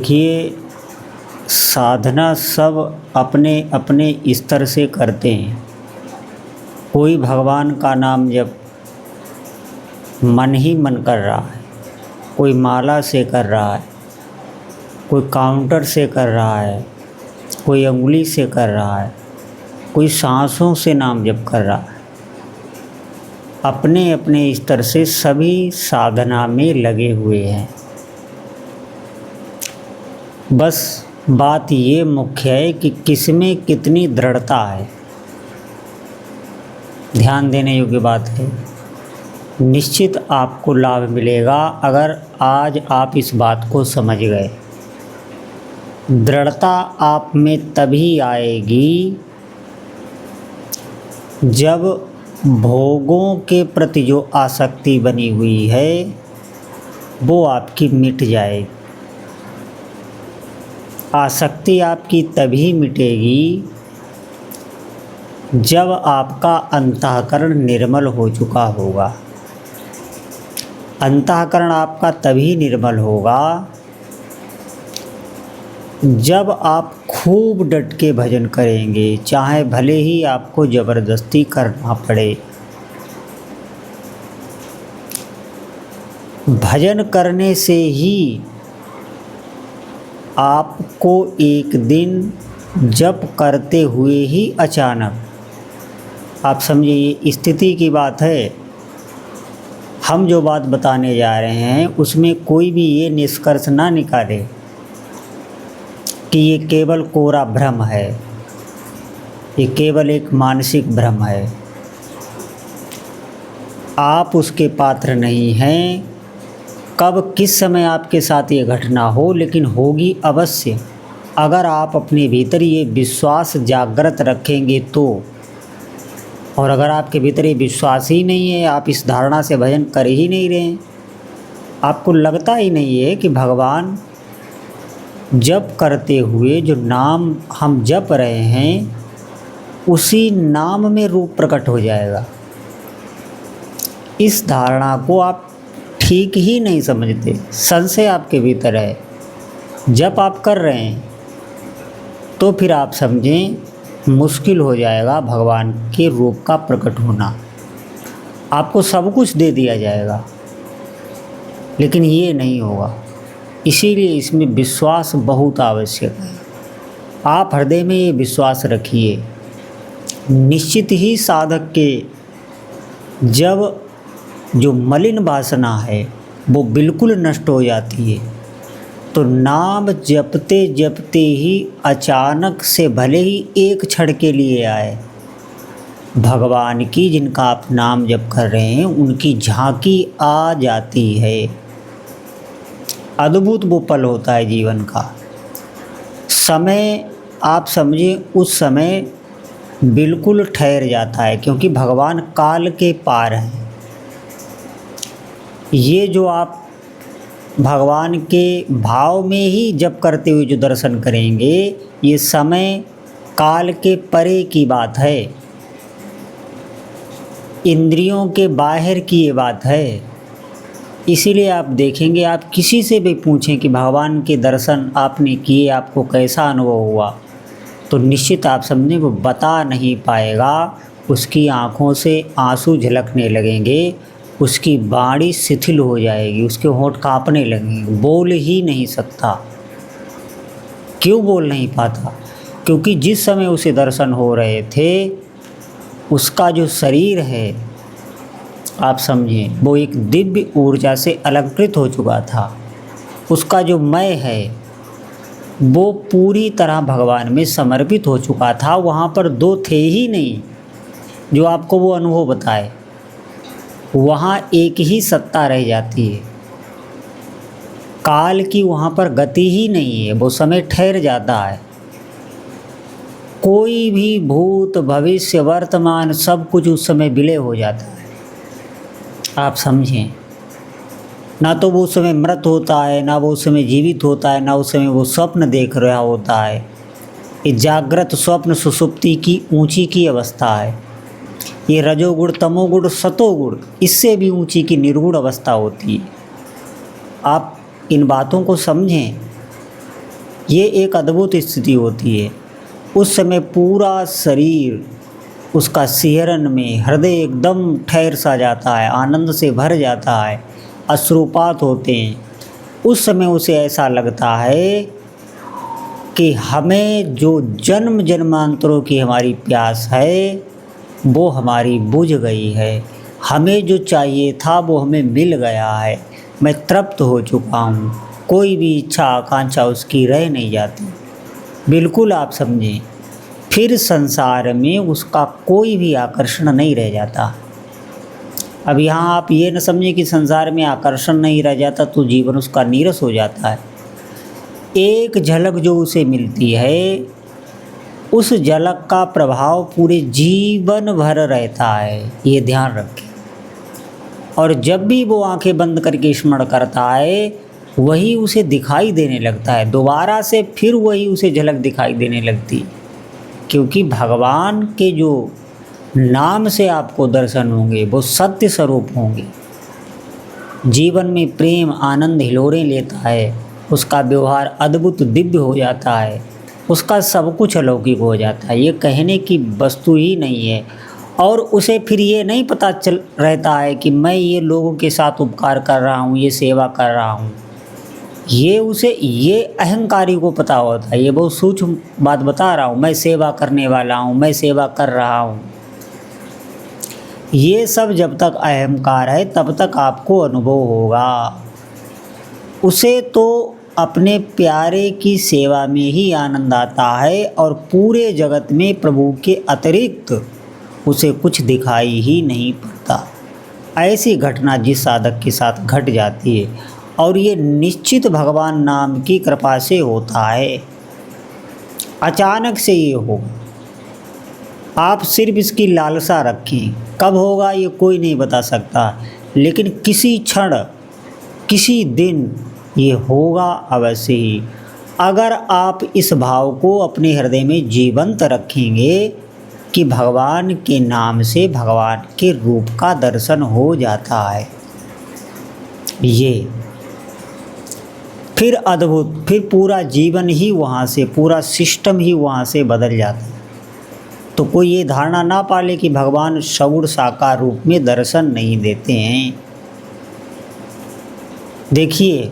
देखिए, साधना सब अपने अपने स्तर से करते हैं। कोई भगवान का नाम जब मन ही मन कर रहा है, कोई माला से कर रहा है, कोई काउंटर से कर रहा है, कोई अंगुली से कर रहा है, कोई सांसों से नाम जप कर रहा है। अपने अपने स्तर से सभी साधना में लगे हुए हैं। बस बात ये मुख्य है कि किसमें कितनी दृढ़ता है। ध्यान देने योग्य बात है। निश्चित आपको लाभ मिलेगा अगर आज आप इस बात को समझ गए। दृढ़ता आप में तभी आएगी जब भोगों के प्रति जो आसक्ति बनी हुई है वो आपकी मिट जाएगी। आसक्ति आपकी तभी मिटेगी जब आपका अंतःकरण निर्मल हो चुका होगा। अंतःकरण आपका तभी निर्मल होगा जब आप खूब डट के भजन करेंगे, चाहे भले ही आपको ज़बरदस्ती करना पड़े। भजन करने से ही आपको एक दिन जप करते हुए ही अचानक, आप समझिए ये स्थिति की बात है। हम जो बात बताने जा रहे हैं उसमें कोई भी ये निष्कर्ष ना निकाले कि ये केवल कोरा भ्रम है, ये केवल एक मानसिक भ्रम है। आप उसके पात्र नहीं हैं। कब किस समय आपके साथ ये घटना हो, लेकिन होगी अवश्य अगर आप अपने भीतर ये विश्वास जागृत रखेंगे तो। और अगर आपके भीतर ये विश्वास ही नहीं है, आप इस धारणा से भजन कर ही नहीं रहे हैं, आपको लगता ही नहीं है कि भगवान जप करते हुए जो नाम हम जप रहे हैं उसी नाम में रूप प्रकट हो जाएगा, इस धारणा को आप ठीक ही नहीं समझते। संशय आपके भीतर है। जब आप कर रहे हैं तो फिर आप समझें मुश्किल हो जाएगा भगवान के रूप का प्रकट होना। आपको सब कुछ दे दिया जाएगा लेकिन ये नहीं होगा। इसीलिए इसमें विश्वास बहुत आवश्यक है। आप हृदय में ये विश्वास रखिए। निश्चित ही साधक के जब जो मलिन वासना है वो बिल्कुल नष्ट हो जाती है तो नाम जपते जपते ही अचानक से, भले ही एक क्षण के लिए आए, भगवान की जिनका आप नाम जप कर रहे हैं उनकी झांकी आ जाती है। अद्भुत वो पल होता है जीवन का। समय आप समझिए उस समय बिल्कुल ठहर जाता है, क्योंकि भगवान काल के पार हैं। ये जो आप भगवान के भाव में ही जप करते हुए जो दर्शन करेंगे, ये समय काल के परे की बात है, इंद्रियों के बाहर की ये बात है। इसीलिए आप देखेंगे, आप किसी से भी पूछें कि भगवान के दर्शन आपने किए, आपको कैसा अनुभव हुआ, तो निश्चित आप समझें वो बता नहीं पाएगा। उसकी आँखों से आंसू झलकने लगेंगे, उसकी बाणी शिथिल हो जाएगी, उसके होंठ कांपने लगेंगे, बोल ही नहीं सकता। क्यों बोल नहीं पाता? क्योंकि जिस समय उसे दर्शन हो रहे थे उसका जो शरीर है, आप समझिए वो एक दिव्य ऊर्जा से अलंकृत हो चुका था। उसका जो मैं है वो पूरी तरह भगवान में समर्पित हो चुका था। वहाँ पर दो थे ही नहीं जो आपको वो अनुभव बताए। वहाँ एक ही सत्ता रह जाती है। काल की वहाँ पर गति ही नहीं है, वो समय ठहर जाता है। कोई भी भूत भविष्य वर्तमान सब कुछ उस समय विलय हो जाता है। आप समझें, ना तो वो उस समय मृत होता है, ना वो उस समय जीवित होता है, ना उस समय वो स्वप्न देख रहा होता है। ये जागृत स्वप्न सुषुप्ति की ऊंची की अवस्था है। ये रजोगुण तमोगुण सतोगुण, इससे भी ऊंची की निर्गुण अवस्था होती है। आप इन बातों को समझें। ये एक अद्भुत स्थिति होती है। उस समय पूरा शरीर उसका सिहरन में, हृदय एकदम ठहर सा जाता है, आनंद से भर जाता है, अश्रुपात होते हैं। उस समय उसे ऐसा लगता है कि हमें जो जन्म जन्मांतरों की हमारी प्यास है वो हमारी बुझ गई है, हमें जो चाहिए था वो हमें मिल गया है, मैं तृप्त हो चुका हूँ, कोई भी इच्छा आकांक्षा उसकी रह नहीं जाती। बिल्कुल आप समझें, फिर संसार में उसका कोई भी आकर्षण नहीं रह जाता। अब यहाँ आप ये न समझें कि संसार में आकर्षण नहीं रह जाता तो जीवन उसका नीरस हो जाता है। एक झलक जो उसे मिलती है, उस झलक का प्रभाव पूरे जीवन भर रहता है, ये ध्यान रखें। और जब भी वो आंखें बंद करके स्मरण करता है, वही उसे दिखाई देने लगता है, दोबारा से फिर वही उसे झलक दिखाई देने लगती। क्योंकि भगवान के जो नाम से आपको दर्शन होंगे वो सत्य स्वरूप होंगे। जीवन में प्रेम आनंद हिलोरें लेता है, उसका व्यवहार अद्भुत दिव्य हो जाता है, उसका सब कुछ अलौकिक हो जाता है, ये कहने की वस्तु ही नहीं है। और उसे फिर ये नहीं पता चल रहता है कि मैं ये लोगों के साथ उपकार कर रहा हूँ, ये सेवा कर रहा हूँ। ये अहंकारी को पता होता है, ये बहुत सूक्ष्म बात बता रहा हूँ, मैं सेवा करने वाला हूँ, मैं सेवा कर रहा हूँ। ये सब जब तक अहंकार है तब तक आपको अनुभव होगा। उसे तो अपने प्यारे की सेवा में ही आनंद आता है और पूरे जगत में प्रभु के अतिरिक्त उसे कुछ दिखाई ही नहीं पड़ता। ऐसी घटना जिस साधक के साथ घट जाती है, और ये निश्चित भगवान नाम की कृपा से होता है, अचानक से ये होगा। आप सिर्फ इसकी लालसा रखें, कब होगा ये कोई नहीं बता सकता, लेकिन किसी क्षण किसी दिन ये होगा अवश्य ही। अगर आप इस भाव को अपने हृदय में जीवंत रखेंगे कि भगवान के नाम से भगवान के रूप का दर्शन हो जाता है, ये फिर अद्भुत, फिर पूरा जीवन ही वहाँ से, पूरा सिस्टम ही वहाँ से बदल जाता है। तो कोई ये धारणा ना पाले कि भगवान सगुण साकार रूप में दर्शन नहीं देते हैं। देखिए,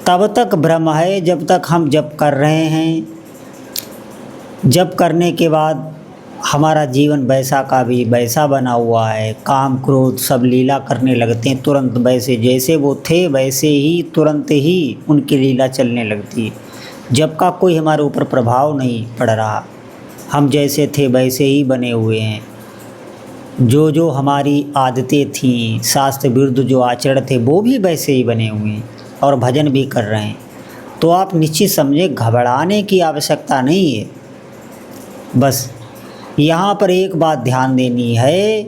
तब तक भ्रम है जब तक हम जप कर रहे हैं। जप करने के बाद हमारा जीवन वैसा का भी वैसा बना हुआ है, काम क्रोध सब लीला करने लगते हैं तुरंत, वैसे जैसे वो थे वैसे ही तुरंत ही उनकी लीला चलने लगती है। जब का कोई हमारे ऊपर प्रभाव नहीं पड़ रहा, हम जैसे थे वैसे ही बने हुए हैं। जो हमारी आदतें थीं, शास्त्र विरुद्ध जो आचरण थे वो भी वैसे ही बने हुए हैं और भजन भी कर रहे हैं। तो आप निश्चित समझे, घबराने की आवश्यकता नहीं है। बस यहाँ पर एक बात ध्यान देनी है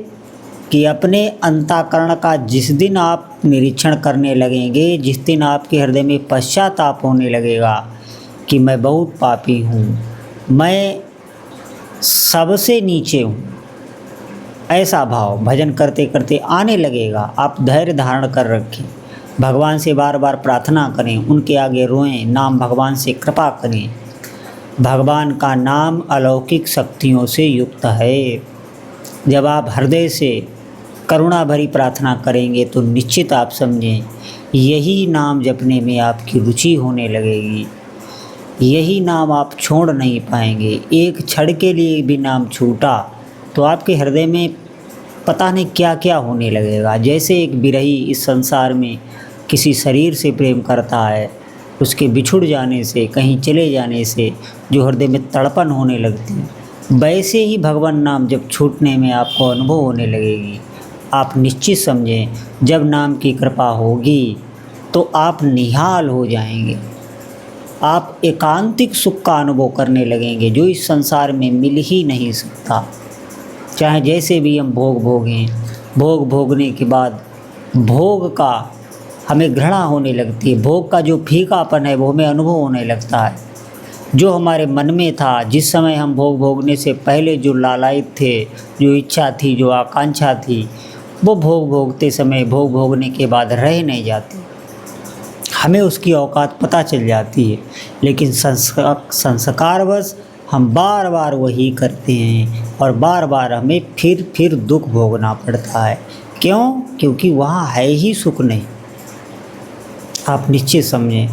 कि अपने अंतःकरण का जिस दिन आप निरीक्षण करने लगेंगे, जिस दिन आपके हृदय में पश्चाताप होने लगेगा कि मैं बहुत पापी हूँ, मैं सबसे नीचे हूँ, ऐसा भाव भजन करते करते आने लगेगा। आप धैर्य धारण कर रखें, भगवान से बार बार प्रार्थना करें, उनके आगे रोएं, नाम भगवान से कृपा करें। भगवान का नाम अलौकिक शक्तियों से युक्त है। जब आप हृदय से करुणा भरी प्रार्थना करेंगे तो निश्चित आप समझें, यही नाम जपने में आपकी रुचि होने लगेगी, यही नाम आप छोड़ नहीं पाएंगे। एक क्षण के लिए भी नाम छूटा तो आपके हृदय में पता नहीं क्या क्या होने लगेगा। जैसे एक बिरही इस संसार में किसी शरीर से प्रेम करता है, उसके बिछुड़ जाने से, कहीं चले जाने से जो हृदय में तड़पन होने लगती है, वैसे ही भगवान नाम जब छूटने में आपको अनुभव होने लगेगी। आप निश्चित समझें, जब नाम की कृपा होगी तो आप निहाल हो जाएंगे, आप एकांतिक सुख का अनुभव करने लगेंगे जो इस संसार में मिल ही नहीं सकता। चाहे जैसे भी हम भोग भोगें, भोग भोगने के बाद भोग का हमें घृणा होने लगती है, भोग का जो फीकापन है वो हमें अनुभव होने लगता है। जो हमारे मन में था, जिस समय हम भोग भोगने से पहले जो लालायित थे, जो इच्छा थी, जो आकांक्षा थी, वो भोग भोगते समय, भोग भोगने के बाद रह नहीं जाती। हमें उसकी औकात पता चल जाती है, लेकिन संस्कारवश हम बार बार वही करते हैं और बार बार हमें फिर दुख भोगना पड़ता है। क्यों? क्योंकि वहाँ है ही सुख नहीं। आप निश्चित समझें,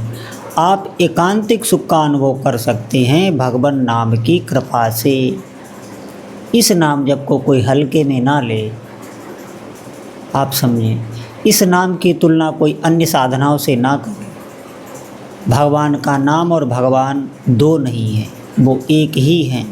आप एकांतिक सुख का अनुभव कर सकते हैं भगवान नाम की कृपा से। इस नाम जप को कोई हल्के में ना ले। आप समझें, इस नाम की तुलना कोई अन्य साधनाओं से ना करें। भगवान का नाम और भगवान दो नहीं है, वो एक ही हैं।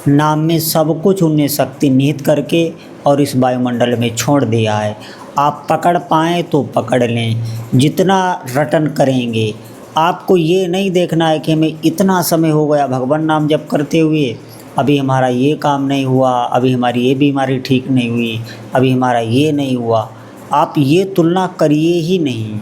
नाम में सब कुछ उनने शक्ति निहित करके और इस वायुमंडल में छोड़ दिया है। आप पकड़ पाएँ तो पकड़ लें, जितना रटन करेंगे। आपको ये नहीं देखना है कि हमें इतना समय हो गया भगवान नाम जप करते हुए, अभी हमारा ये काम नहीं हुआ, अभी हमारी ये बीमारी ठीक नहीं हुई, अभी हमारा ये नहीं हुआ। आप ये तुलना करिए ही नहीं।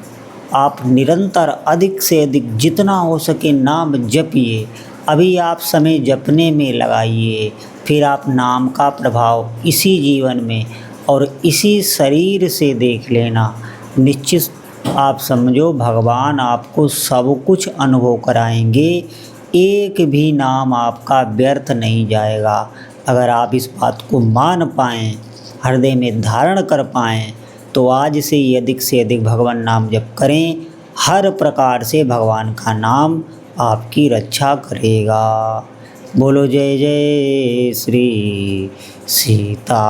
आप निरंतर अधिक से अधिक जितना हो सके नाम जपिए। अभी आप समय जपने में लगाइए, फिर आप नाम का प्रभाव इसी जीवन में और इसी शरीर से देख लेना। निश्चित आप समझो, भगवान आपको सब कुछ अनुभव कराएंगे। एक भी नाम आपका व्यर्थ नहीं जाएगा। अगर आप इस बात को मान पाएँ, हृदय में धारण कर पाएँ, तो आज से ही अधिक से अधिक भगवान नाम जप करें। हर प्रकार से भगवान का नाम आपकी रक्षा करेगा। बोलो जय जय श्री सीताराम।